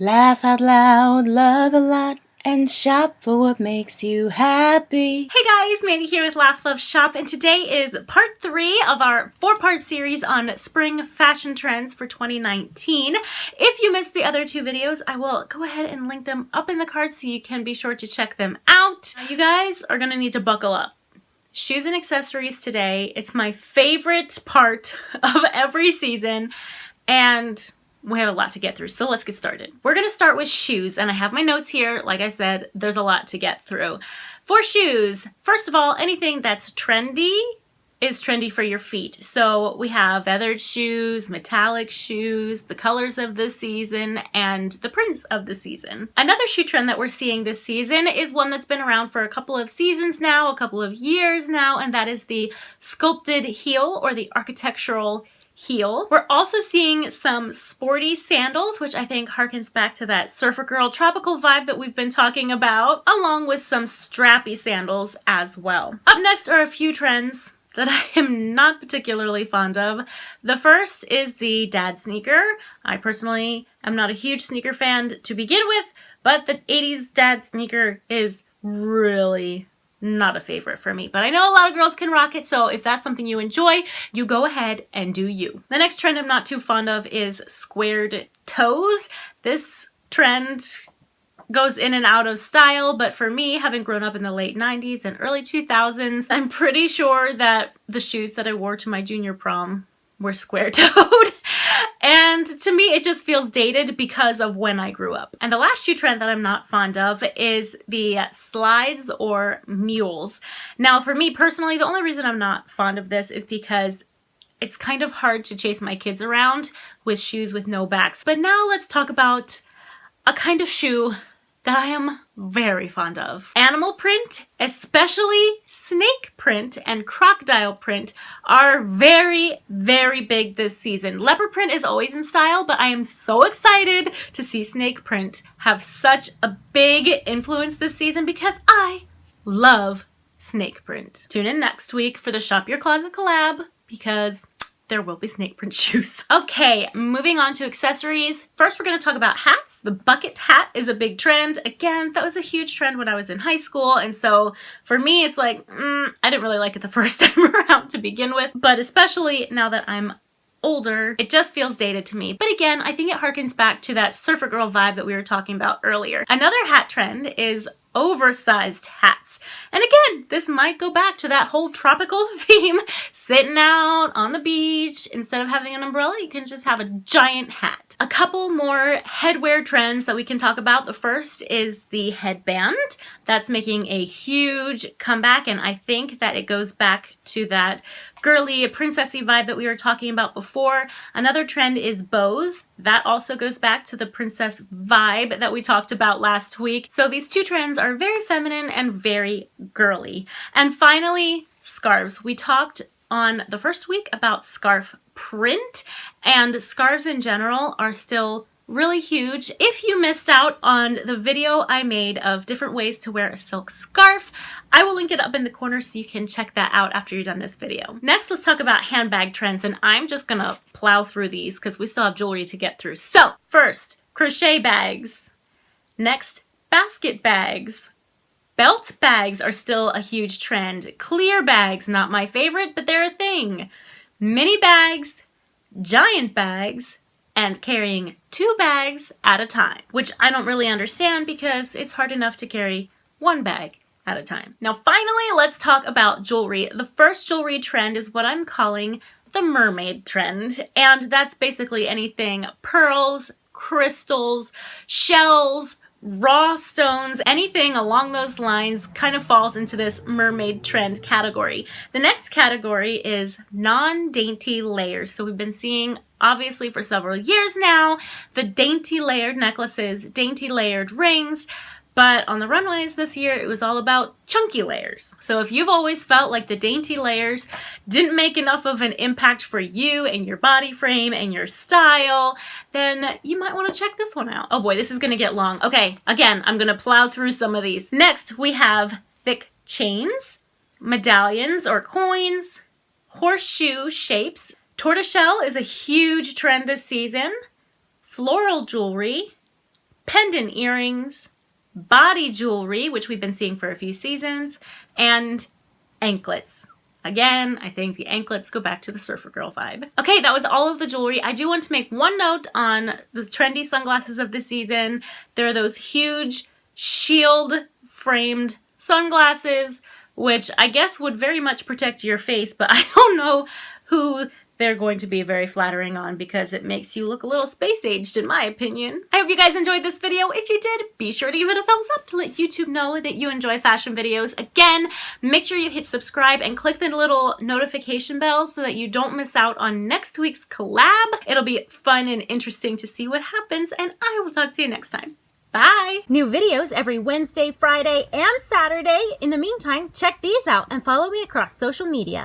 Laugh out loud, love a lot, and shop for what makes you happy. Hey guys, Mandy here with Laugh Love Shop, and today is part 3 of our 4-part series on spring fashion trends for 2019. If you missed the other 2 videos, I will go ahead and link them up in the cards so you can be sure to check them out. You guys are gonna need to buckle up. Shoes and accessories today. It's my favorite part of every season, and we have a lot to get through, so let's get started. We're gonna start with shoes, and I have my notes here. Like I said, there's a lot to get through. For shoes, first of all, anything that's trendy is trendy for your feet. So we have feathered shoes, metallic shoes, the colors of the season, and the prints of the season. Another shoe trend that we're seeing this season is one that's been around for a couple of seasons now, a couple of years now, and that is the sculpted heel or the architectural heel. We're also seeing some sporty sandals, which I think harkens back to that surfer girl tropical vibe that we've been talking about, along with some strappy sandals as well. Up next are a few trends that I am not particularly fond of. The first is the dad sneaker. I personally am not a huge sneaker fan to begin with, but the 80s dad sneaker is really not a favorite for me, but I know a lot of girls can rock it, so if that's something you enjoy, you go ahead and do you. The next trend I'm not too fond of is squared toes. This trend goes in and out of style, but for me, having grown up in the late 90s and early 2000s, I'm pretty sure that the shoes that I wore to my junior prom were square-toed. And to me, it just feels dated because of when I grew up. And the last shoe trend that I'm not fond of is the slides or mules. Now, for me personally, the only reason I'm not fond of this is because it's kind of hard to chase my kids around with shoes with no backs. But now let's talk about a kind of shoe that I am very fond of. Animal print, especially snake print and crocodile print, are very, very big this season. Leopard print is always in style, but I am so excited to see snake print have such a big influence this season because I love snake print. Tune in next week for the Shop Your Closet collab because there will be snake print shoes. Okay, moving on to accessories. First, we're gonna talk about hats. The bucket hat is a big trend. Again, that was a huge trend when I was in high school, and so for me, it's like, I didn't really like it the first time around to begin with, but especially now that I'm older, it just feels dated to me. But again, I think it harkens back to that surfer girl vibe that we were talking about earlier. Another hat trend is oversized hats. And again, this might go back to that whole tropical theme, sitting out on the beach. Instead of having an umbrella, you can just have a giant hat. A couple more headwear trends that we can talk about. The first is the headband. That's making a huge comeback, and I think that it goes back to that girly, princessy vibe that we were talking about before. Another trend is bows. That also goes back to the princess vibe that we talked about last week. So these 2 trends are very feminine and very girly. And finally, scarves. We talked on the first week about scarf print, and scarves in general are still really huge. If you missed out on the video I made of different ways to wear a silk scarf, I will link it up in the corner so you can check that out after you're done this video. Next, let's talk about handbag trends, and I'm just gonna plow through these because we still have jewelry to get through. So, first, crochet bags. Next, basket bags. Belt bags are still a huge trend. Clear bags, not my favorite, but they're a thing. Mini bags, giant bags, and carrying 2 bags at a time, which I don't really understand because it's hard enough to carry 1 bag at a time. Now, finally, let's talk about jewelry. The first jewelry trend is what I'm calling the mermaid trend, and that's basically anything pearls, crystals, shells, raw stones, anything along those lines kind of falls into this mermaid trend category. The next category is non-dainty layers. So we've been seeing, obviously for several years now, the dainty layered necklaces, dainty layered rings, but on the runways this year, it was all about chunky layers. So if you've always felt like the dainty layers didn't make enough of an impact for you and your body frame and your style, then you might want to check this one out. Oh boy, this is gonna get long. Okay, again, I'm gonna plow through some of these. Next, we have thick chains, medallions or coins, horseshoe shapes. Tortoiseshell is a huge trend this season. Floral jewelry, pendant earrings, body jewelry, which we've been seeing for a few seasons, and anklets. Again, I think the anklets go back to the surfer girl vibe. Okay, that was all of the jewelry. I do want to make one note on the trendy sunglasses of the season. There are those huge shield framed sunglasses, which I guess would very much protect your face, but I don't know who they're going to be very flattering on because it makes you look a little space-aged in my opinion. I hope you guys enjoyed this video. If you did, be sure to give it a thumbs up to let YouTube know that you enjoy fashion videos. Again, make sure you hit subscribe and click the little notification bell so that you don't miss out on next week's collab. It'll be fun and interesting to see what happens, and I will talk to you next time. Bye! New videos every Wednesday, Friday, and Saturday. In the meantime, check these out and follow me across social media.